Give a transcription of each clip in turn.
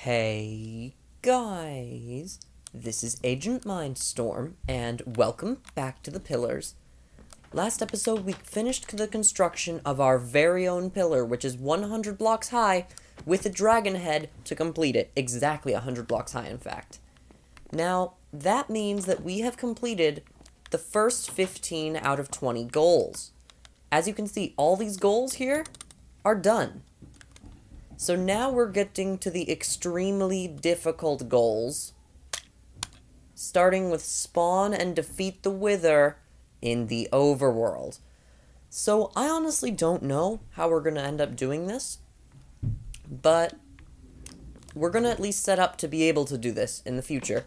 Hey guys, this is AgentMindStorm, and welcome back to the pillars. Last episode we finished the construction of our very own pillar, which is 100 blocks high, with a dragon head to complete it. Exactly 100 blocks high, in fact. Now, that means that we have completed the first 15 out of 20 goals. As you can see, all these goals here are done. So now we're getting to the extremely difficult goals, starting with spawn and defeat the Wither in the overworld. So I honestly don't know how we're going to end up doing this, but we're going to at least set up to be able to do this in the future.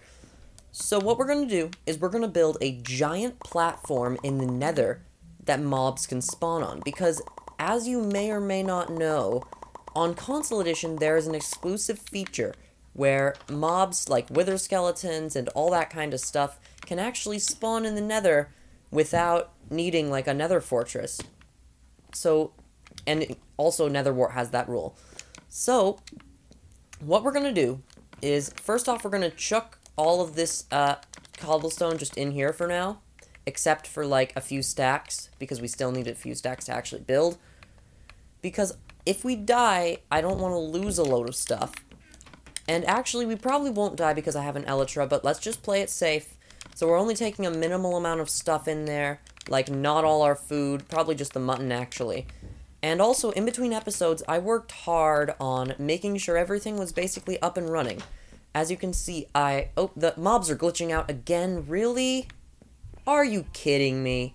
So what we're going to do is we're going to build a giant platform in the Nether that mobs can spawn on, because as you may or may not know, on Console Edition, there is an exclusive feature where mobs like wither skeletons and all that kind of stuff can actually spawn in the Nether without needing like a Nether fortress. So, and also Netherwart has that rule. So, what we're going to do is, first off, we're going to chuck all of this cobblestone just in here for now, except for like a few stacks, because we still need a few stacks to actually build. Because if we die, I don't want to lose a load of stuff. And actually, we probably won't die because I have an elytra, but let's just play it safe. So we're only taking a minimal amount of stuff in there, like not all our food, probably just the mutton actually. And also, in between episodes, I worked hard on making sure everything was basically up and running. As you can see, oh, the mobs are glitching out again, really? Are you kidding me?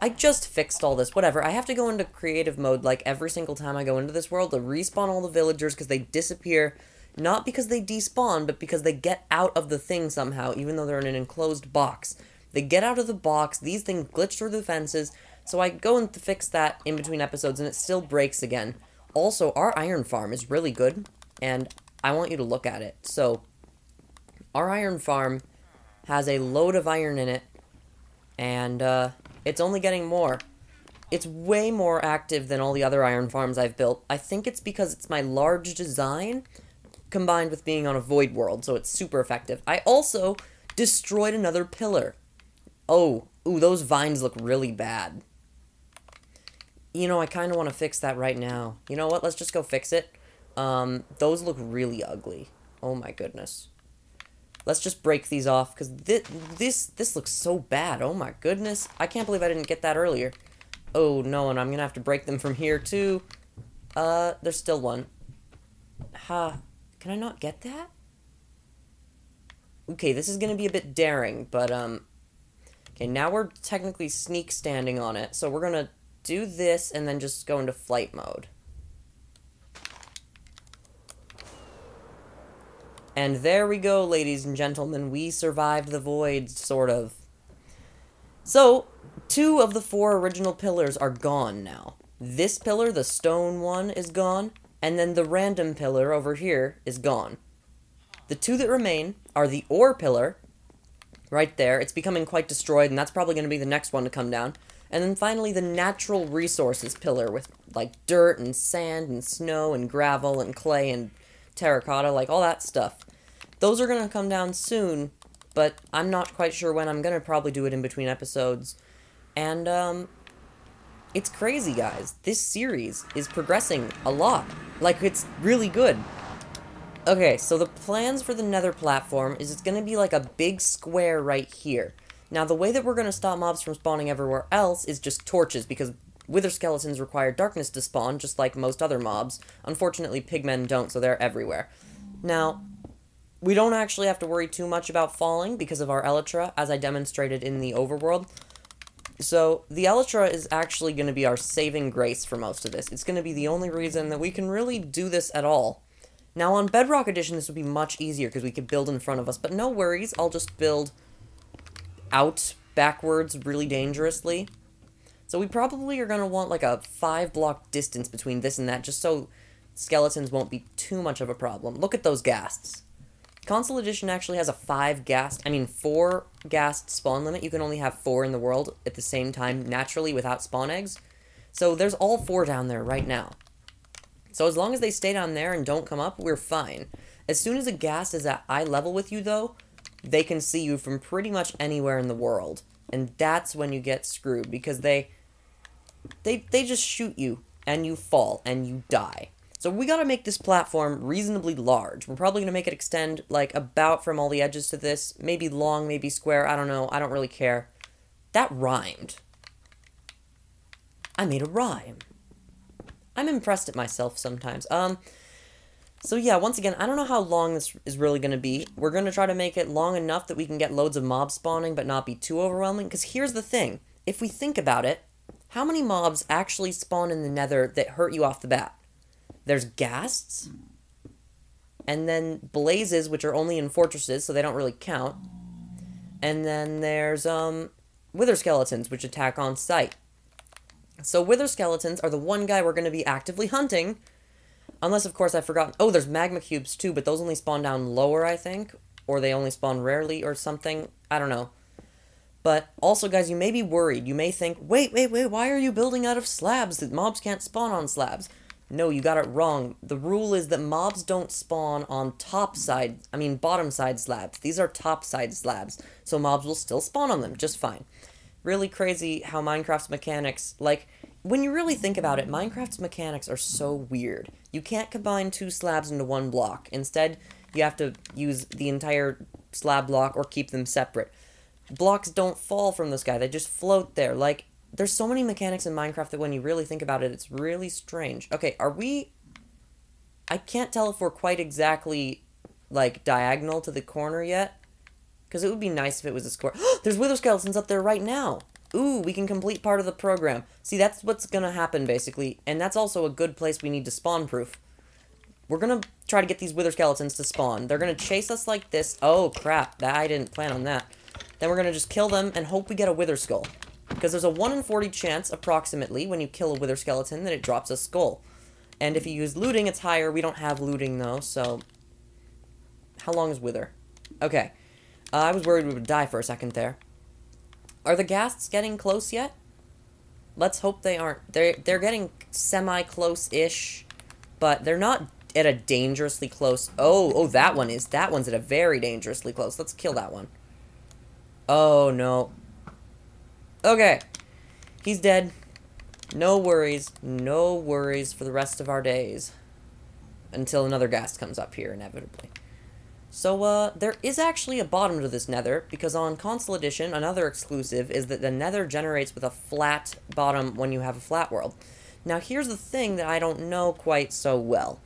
I just fixed all this, whatever. I have to go into creative mode like every single time I go into this world to respawn all the villagers because they disappear, not because they despawn, but because they get out of the thing somehow, even though they're in an enclosed box. They get out of the box, these things glitch through the fences, so I go and fix that in between episodes and it still breaks again. Also, our iron farm is really good, and I want you to look at it. So, our iron farm has a load of iron in it, and it's only getting more. It's way more active than all the other iron farms I've built. I think it's because it's my large design combined with being on a void world, so it's super effective. I also destroyed another pillar. Oh, ooh, those vines look really bad. You know, I kind of want to fix that right now. You know what? Let's just go fix it. Those look really ugly. Oh my goodness. Let's just break these off, because this looks so bad. Oh my goodness. I can't believe I didn't get that earlier. Oh no, and I'm gonna have to break them from here too. There's still one. Ha. Can I not get that? Okay, this is gonna be a bit daring, but, okay, now we're technically sneak standing on it, so we're gonna do this and then just go into flight mode. And there we go, ladies and gentlemen. We survived the void, sort of. So, 2 of the 4 original pillars are gone now. This pillar, the stone one, is gone, and then the random pillar over here is gone. The 2 that remain are the ore pillar, right there. It's becoming quite destroyed, and that's probably going to be the next one to come down. And then finally, the natural resources pillar with, like, dirt and sand and snow and gravel and clay and terracotta, like all that stuff. Those are going to come down soon, but I'm not quite sure when. I'm going to probably do it in between episodes. And, it's crazy, guys. This series is progressing a lot. Like, it's really good. Okay, so the plans for the Nether platform is it's going to be like a big square right here. Now, the way that we're going to stop mobs from spawning everywhere else is just torches, because wither skeletons require darkness to spawn, just like most other mobs. Unfortunately, pigmen don't, so they're everywhere. Now, we don't actually have to worry too much about falling because of our elytra, as I demonstrated in the overworld. So, the elytra is actually going to be our saving grace for most of this. It's going to be the only reason that we can really do this at all. Now, on Bedrock Edition, this would be much easier because we could build in front of us, but no worries, I'll just build out backwards really dangerously. So we probably are going to want like a 5-block distance between this and that, just so skeletons won't be too much of a problem. Look at those ghasts. Console Edition actually has a 4 ghast spawn limit. You can only have 4 in the world at the same time naturally without spawn eggs. So there's all 4 down there right now. So as long as they stay down there and don't come up, we're fine. As soon as a ghast is at eye level with you, though, they can see you from pretty much anywhere in the world. And that's when you get screwed, because they just shoot you, and you fall, and you die. So we gotta make this platform reasonably large. We're probably gonna make it extend, like, about from all the edges to this. Maybe long, maybe square, I don't know, I don't really care. That rhymed. I made a rhyme. I'm impressed at myself sometimes. So yeah, once again, I don't know how long this is really going to be. We're going to try to make it long enough that we can get loads of mobs spawning, but not be too overwhelming. Because here's the thing. If we think about it, how many mobs actually spawn in the Nether that hurt you off the bat? There's ghasts, and then blazes, which are only in fortresses, so they don't really count. And then there's, wither skeletons, which attack on sight. So wither skeletons are the one guy we're going to be actively hunting. Unless, of course, I've forgotten. Oh, there's magma cubes, too, but those only spawn down lower, I think. Or they only spawn rarely or something. I don't know. But also, guys, you may be worried. You may think, wait, why are you building out of slabs? That mobs can't spawn on slabs. No, you got it wrong. The rule is that mobs don't spawn on bottom side slabs. These are top side slabs. So mobs will still spawn on them just fine. Really crazy how Minecraft's mechanics, like, when you really think about it, Minecraft's mechanics are so weird. You can't combine two slabs into one block. Instead, you have to use the entire slab block or keep them separate. Blocks don't fall from the sky, they just float there. Like, there's so many mechanics in Minecraft that when you really think about it, it's really strange. Okay, I can't tell if we're quite exactly, like, diagonal to the corner yet. Because it would be nice if it was a square. There's wither skeletons up there right now! Ooh, we can complete part of the program. See, that's what's gonna happen, basically. And that's also a good place we need to spawn-proof. We're gonna try to get these wither skeletons to spawn. They're gonna chase us like this. Oh, crap. I didn't plan on that. Then we're gonna just kill them and hope we get a wither skull. Because there's a 1 in 40 chance, approximately, when you kill a wither skeleton, that it drops a skull. And if you use looting, it's higher. We don't have looting, though, so... How long is wither? Okay. I was worried we would die for a second there. Are the ghasts getting close yet? Let's hope they aren't. They're getting semi-close-ish, but they're not at a dangerously close... Oh, that one is. That one's at a very dangerously close. Let's kill that one. Oh, no. Okay. He's dead. No worries. No worries for the rest of our days. Until another ghast comes up here, inevitably. So, there is actually a bottom to this Nether, because on Console Edition, another exclusive is that the Nether generates with a flat bottom when you have a flat world. Now, here's the thing that I don't know quite so well.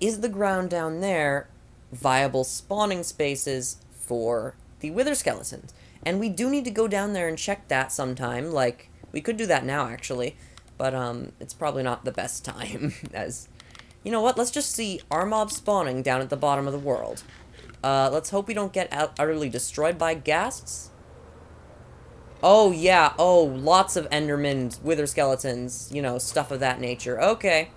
Is the ground down there viable spawning spaces for the wither skeletons? And we do need to go down there and check that sometime, like, we could do that now, actually, but, it's probably not the best time, as... You know what, let's just see, are mobs spawning down at the bottom of the world? Let's hope we don't get utterly destroyed by ghasts. Oh, yeah. Oh, lots of endermen, wither skeletons, you know, stuff of that nature. Okay.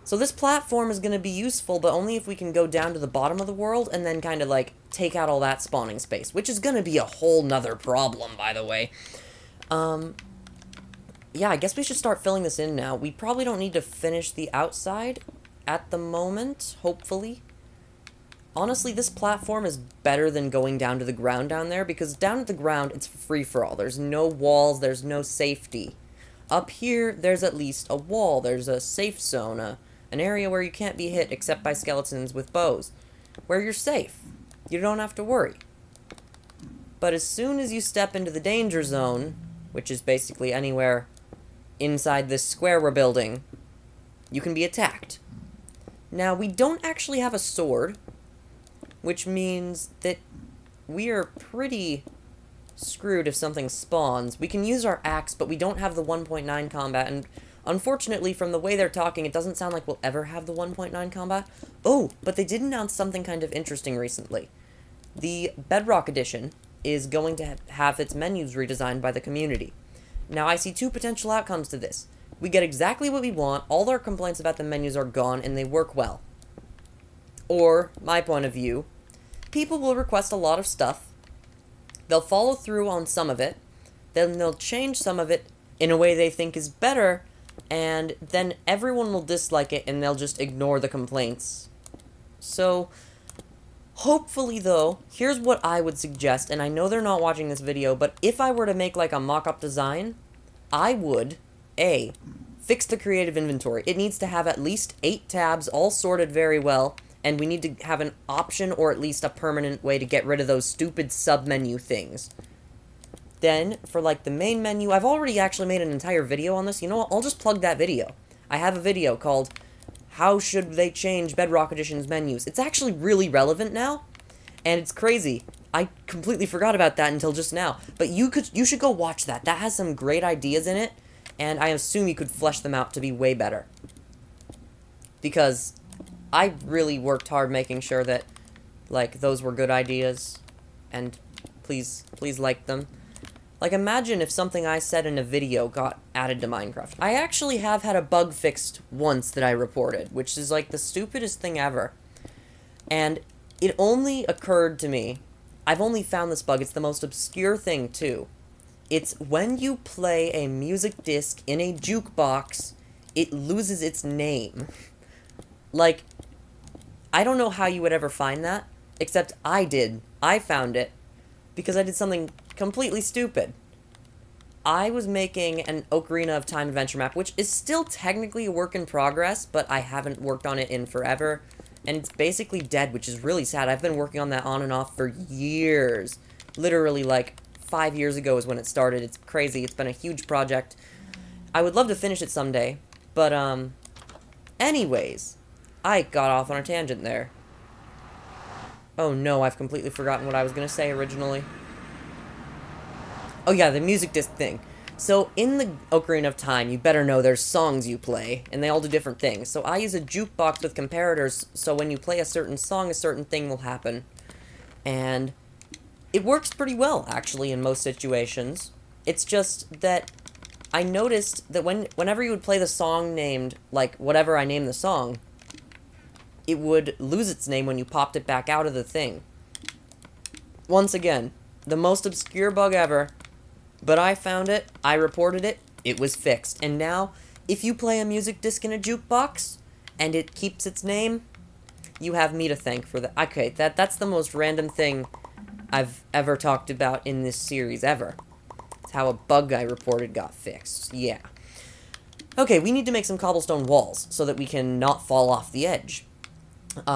So this platform is going to be useful, but only if we can go down to the bottom of the world and then kind of, like, take out all that spawning space, which is going to be a whole nother problem, by the way. Yeah, I guess we should start filling this in now. We probably don't need to finish the outside at the moment, hopefully. Honestly, this platform is better than going down to the ground down there, because down at the ground, it's free-for-all. There's no walls, there's no safety. Up here, there's at least a wall, there's a safe zone, an area where you can't be hit except by skeletons with bows, where you're safe. You don't have to worry. But as soon as you step into the danger zone, which is basically anywhere inside this square we're building, you can be attacked. Now, we don't actually have a sword, which means that we are pretty screwed if something spawns. We can use our axe, but we don't have the 1.9 combat, and unfortunately, from the way they're talking, it doesn't sound like we'll ever have the 1.9 combat. Oh, but they did announce something kind of interesting recently. The Bedrock Edition is going to have its menus redesigned by the community. Now, I see two potential outcomes to this. We get exactly what we want, all our complaints about the menus are gone, and they work well. Or, my point of view, people will request a lot of stuff, they'll follow through on some of it, then they'll change some of it in a way they think is better, and then everyone will dislike it and they'll just ignore the complaints. So, hopefully, though, here's what I would suggest, and I know they're not watching this video, but if I were to make, like, a mock-up design, I would, A, fix the creative inventory. It needs to have at least 8 tabs, all sorted very well, and we need to have an option or at least a permanent way to get rid of those stupid sub-menu things. Then, for, like, the main menu, I've already actually made an entire video on this. You know what? I'll just plug that video. I have a video called How Should They Change Bedrock Edition's Menus? It's actually really relevant now, and it's crazy. I completely forgot about that until just now. But you should go watch that. That has some great ideas in it, and I assume you could flesh them out to be way better. Because I really worked hard making sure that, like, those were good ideas, and please like them. Like, imagine if something I said in a video got added to Minecraft. I actually have had a bug fixed once that I reported, which is, like, the stupidest thing ever. And it only occurred to me, I've only found this bug, it's the most obscure thing, too. It's when you play a music disc in a jukebox, it loses its name. Like, I don't know how you would ever find that, except I did. I found it, because I did something completely stupid. I was making an Ocarina of Time adventure map, which is still technically a work in progress, but I haven't worked on it in forever, and it's basically dead, which is really sad. I've been working on that on and off for years. Literally, like, 5 years ago is when it started. It's crazy. It's been a huge project. I would love to finish it someday, but, anyways, I got off on a tangent there. Oh no, I've completely forgotten what I was gonna say originally. Oh yeah, the music disc thing. So, in the Ocarina of Time, you better know there's songs you play, and they all do different things. So I use a jukebox with comparators, so when you play a certain song, a certain thing will happen. And it works pretty well, actually, in most situations. It's just that I noticed that whenever you would play the song named, like, whatever I named the song, it would lose its name when you popped it back out of the thing. Once again, the most obscure bug ever. But I found it, I reported it, it was fixed. And now, if you play a music disc in a jukebox, and it keeps its name, you have me to thank for that. Okay, that's the most random thing I've ever talked about in this series, ever. It's how a bug I reported got fixed. Yeah. Okay, we need to make some cobblestone walls, so that we can not fall off the edge.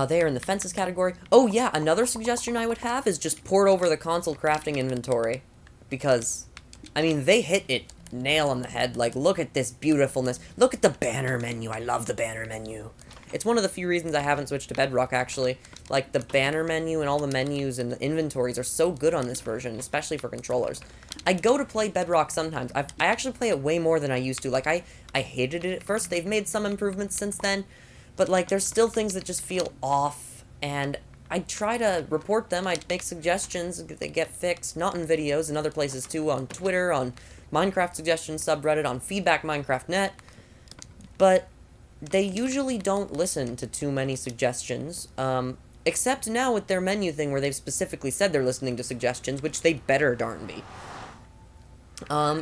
They are in the fences category. Oh yeah, another suggestion I would have is just port over the console crafting inventory. Because, I mean, they hit it nail on the head. Like, look at this beautifulness. Look at the banner menu. I love the banner menu. It's one of the few reasons I haven't switched to Bedrock, actually. Like, the banner menu and all the menus and the inventories are so good on this version, especially for controllers. I go to play Bedrock sometimes. I actually play it way more than I used to. Like, I hated it at first. They've made some improvements since then. But, like, there's still things that just feel off, and I try to report them. I make suggestions, they get fixed, not in videos, in other places too, on Twitter, on Minecraft Suggestions subreddit, on Feedback Minecraft.net, but they usually don't listen to too many suggestions, except now with their menu thing where they've specifically said they're listening to suggestions, which they better darn be.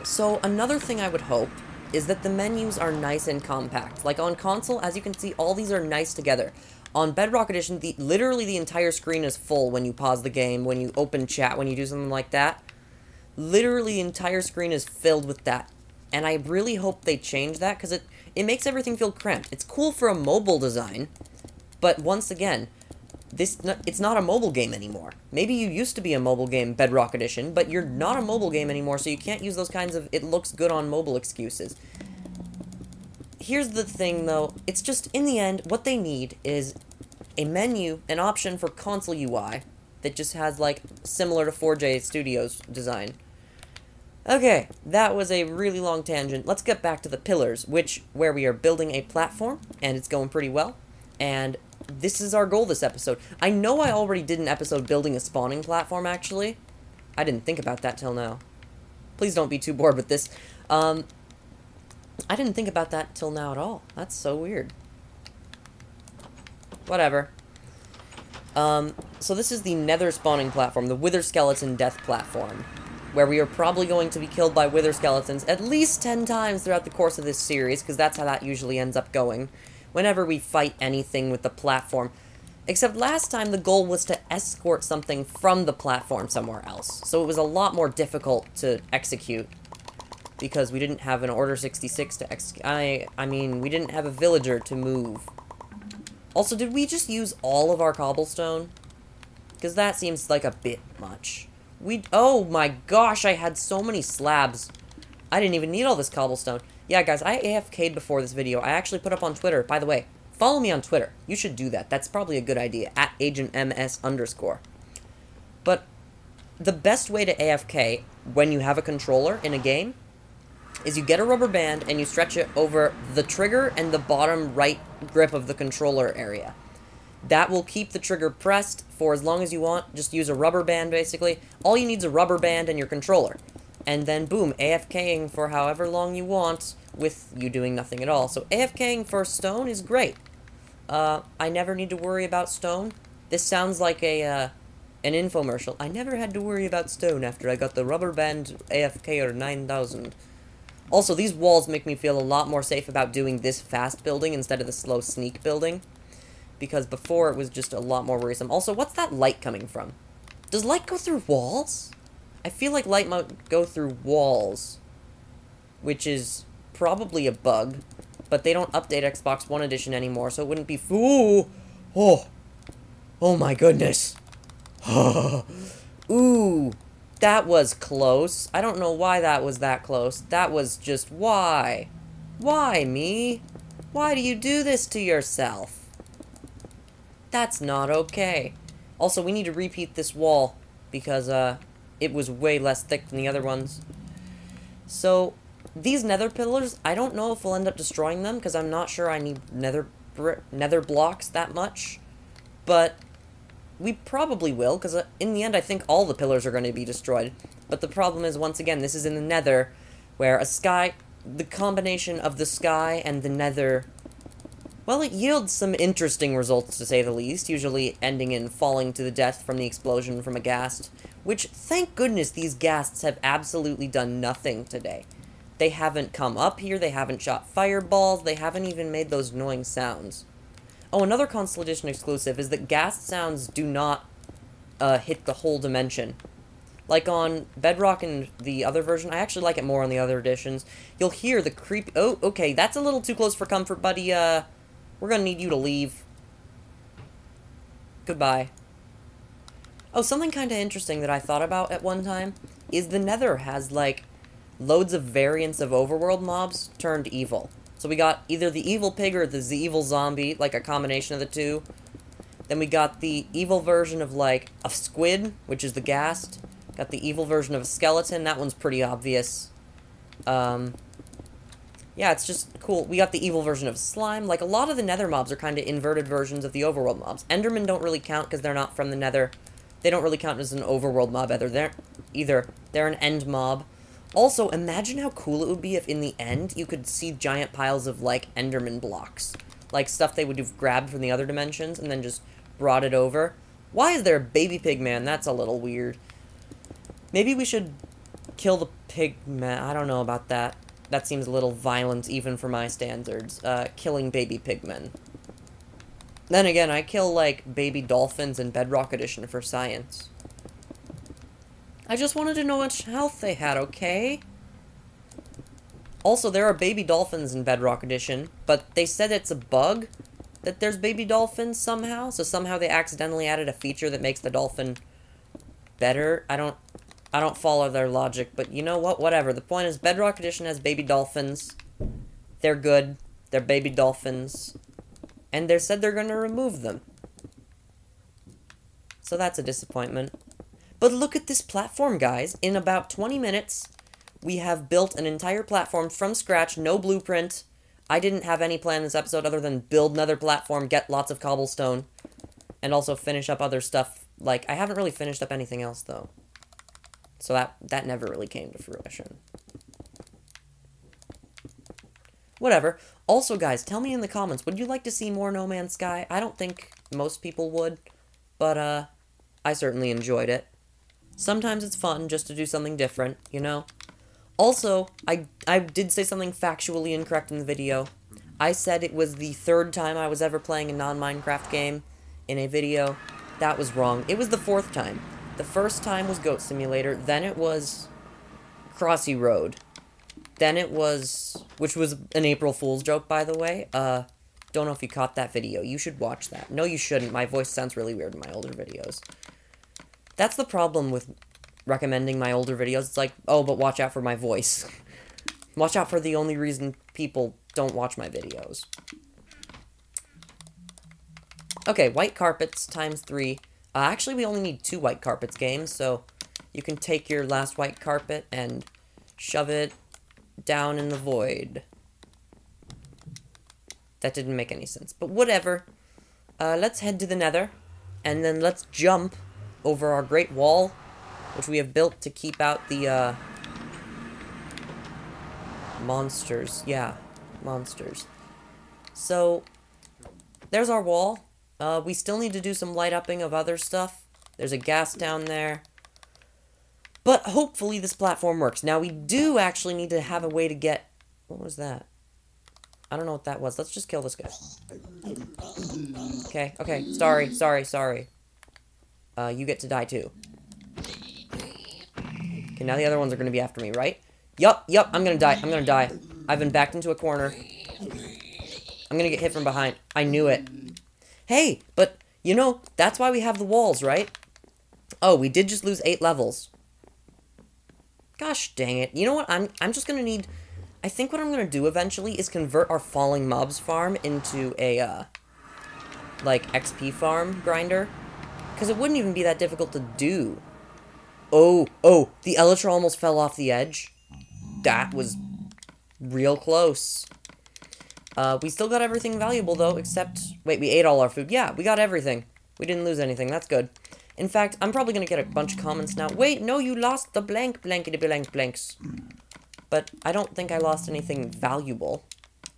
So another thing I would hope is that the menus are nice and compact. Like on console, as you can see, all these are nice together. On Bedrock Edition, literally the entire screen is full when you pause the game, when you open chat, when you do something like that. Literally the entire screen is filled with that. And I really hope they change that, because it makes everything feel cramped. It's cool for a mobile design, but once again, it's not a mobile game anymore. Maybe you used to be a mobile game, Bedrock Edition, but you're not a mobile game anymore, so you can't use those kinds of it looks good on mobile excuses. Here's the thing, though. It's just, in the end, what they need is a menu, an option for console UI that just has, like, similar to 4J Studios design. Okay, that was a really long tangent. Let's get back to the pillars, where we are building a platform, and it's going pretty well. And this is our goal this episode. I know I already did an episode building a spawning platform, actually. I didn't think about that till now. Please don't be too bored with this. I didn't think about that till now at all. That's so weird. Whatever. So this is the Nether spawning platform, the Wither Skeleton Death platform, where we are probably going to be killed by Wither Skeletons at least 10 times throughout the course of this series, because that's how that usually ends up going. Whenever we fight anything with the platform, Except last time the goal was to escort something from the platform somewhere else. So it was a lot more difficult to execute. Because we didn't have an Order 66 to execute. I mean, we didn't have a villager to move. Also, did we just use all of our cobblestone? Because that seems like a bit much. Oh my gosh, I had so many slabs. I didn't even need all this cobblestone. Yeah, guys, I AFK'd before this video. I actually put up on Twitter, by the way. Follow me on Twitter. You should do that. That's probably a good idea. @AgentMS_. But the best way to AFK when you have a controller in a game is you get a rubber band and you stretch it over the trigger and the bottom right grip of the controller area. That will keep the trigger pressed for as long as you want. Just use a rubber band, basically. All you need is a rubber band and your controller. And then, boom, AFKing for however long you want with you doing nothing at all. So AFKing for stone is great. I never need to worry about stone. This sounds like an infomercial. I never had to worry about stone after I got the rubber band AFKer 9000. Also, these walls make me feel a lot more safe about doing this fast building instead of the slow sneak building. Because before it was just a lot more worrisome. Also, what's that light coming from? Does light go through walls? I feel like light might go through walls. Which is probably a bug. But they don't update Xbox One Edition anymore, so it wouldn't be... Ooh! Oh! Oh my goodness! Ooh! That was close. I don't know why that was that close. That was just... Why? Why, me? Why do you do this to yourself? That's not okay. Also, we need to repeat this wall, because, it was way less thick than the other ones. So, these nether pillars, I don't know if we'll end up destroying them, because I'm not sure I need nether blocks that much. But we probably will, because in the end I think all the pillars are going to be destroyed. But the problem is, once again, this is in the nether, where the combination of the sky and the nether, well, it yields some interesting results, to say the least, usually ending in falling to the death from the explosion from a ghast, which, thank goodness, these ghasts have absolutely done nothing today. They haven't come up here, they haven't shot fireballs, they haven't even made those annoying sounds. Oh, another Console Edition exclusive is that ghast sounds do not hit the whole dimension. Like on Bedrock and the other version, I actually like it more on the other editions, you'll hear the creep... Oh, okay, that's a little too close for comfort, buddy. We're gonna need you to leave. Goodbye. Oh, something kinda interesting that I thought about at one time is the Nether has, like, loads of variants of overworld mobs turned evil. So we got either the evil pig or the evil zombie, like a combination of the two. Then we got the evil version of, like, a squid, which is the ghast. Got the evil version of a skeleton, that one's pretty obvious. Yeah, it's just cool. We got the evil version of slime. Like, a lot of the nether mobs are kind of inverted versions of the overworld mobs. Endermen don't really count because they're not from the nether. They don't really count as an overworld mob either. They're an end mob. Also, imagine how cool it would be if in the end you could see giant piles of, like, enderman blocks. Like, stuff they would have grabbed from the other dimensions and then just brought it over. Why is there a baby pig man? That's a little weird. Maybe we should kill the pig man. I don't know about that. That seems a little violent even for my standards. Killing baby pigmen. Then again, I kill, like, baby dolphins in Bedrock Edition for science. I just wanted to know how much health they had, okay? Also, there are baby dolphins in Bedrock Edition, but they said it's a bug that there's baby dolphins somehow, so somehow they accidentally added a feature that makes the dolphin better. I don't follow their logic, but you know what? Whatever. The point is, Bedrock Edition has baby dolphins. They're good. They're baby dolphins. And they said they're going to remove them. So that's a disappointment. But look at this platform, guys. In about 20 minutes, we have built an entire platform from scratch, no blueprint. I didn't have any plan in this episode other than build another platform, get lots of cobblestone, and also finish up other stuff. Like, I haven't really finished up anything else, though. So that never really came to fruition. Whatever. Also, guys, tell me in the comments, would you like to see more No Man's Sky? I don't think most people would, but, I certainly enjoyed it. Sometimes it's fun just to do something different, you know? Also, I did say something factually incorrect in the video. I said it was the third time I was ever playing a non-Minecraft game, in a video. That was wrong. It was the 4th time. The first time was Goat Simulator, then it was Crossy Road. Then it was, which was an April Fool's joke, by the way. Don't know if you caught that video. You should watch that. No, you shouldn't. My voice sounds really weird in my older videos. That's the problem with recommending my older videos. It's like, oh, but watch out for my voice. Watch out for the only reason people don't watch my videos. Okay, white carpets times 3. Actually, we only need 2 white carpets, games, so you can take your last white carpet and shove it down in the void. That didn't make any sense, but whatever. Let's head to the Nether, and then let's jump over our great wall, which we have built to keep out the, monsters. Yeah, monsters. So, there's our wall. We still need to do some light-upping of other stuff. There's a ghast down there. But hopefully this platform works. Now, we do actually need to have a way to get... What was that? I don't know what that was. Let's just kill this guy. Okay. Sorry. You get to die too. Okay, now the other ones are going to be after me, right? Yup, I'm going to die. I've been backed into a corner. I'm going to get hit from behind. I knew it. Hey, but, you know, that's why we have the walls, right? Oh, we did just lose 8 levels. Gosh dang it. You know what? I'm just gonna need... I think what I'm gonna do eventually is convert our falling mobs farm into a, like, XP farm grinder. Because it wouldn't even be that difficult to do. Oh, the Elytra almost fell off the edge. That was real close. We still got everything valuable, though, except... Wait, we ate all our food. Yeah, we got everything. We didn't lose anything. That's good. In fact, I'm probably going to get a bunch of comments now. Wait, no, you lost the blanks. But I don't think I lost anything valuable.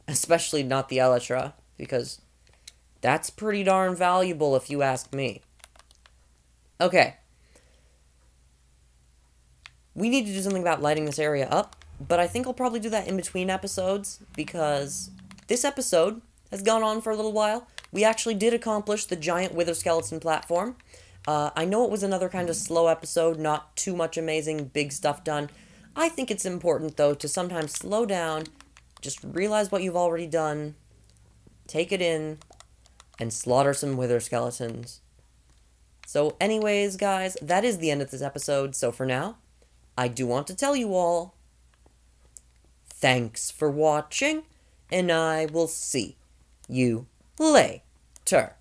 Especially not the Elytra, because that's pretty darn valuable if you ask me. Okay. We need to do something about lighting this area up, but I think I'll probably do that in between episodes, because this episode has gone on for a little while. We actually did accomplish the giant wither skeleton platform. I know it was another kind of slow episode, not too much amazing big stuff done. I think it's important, though, to sometimes slow down, just realize what you've already done, take it in, and slaughter some wither skeletons. So anyways, guys, that is the end of this episode, so for now, I do want to tell you all, thanks for watching, and I will see you later.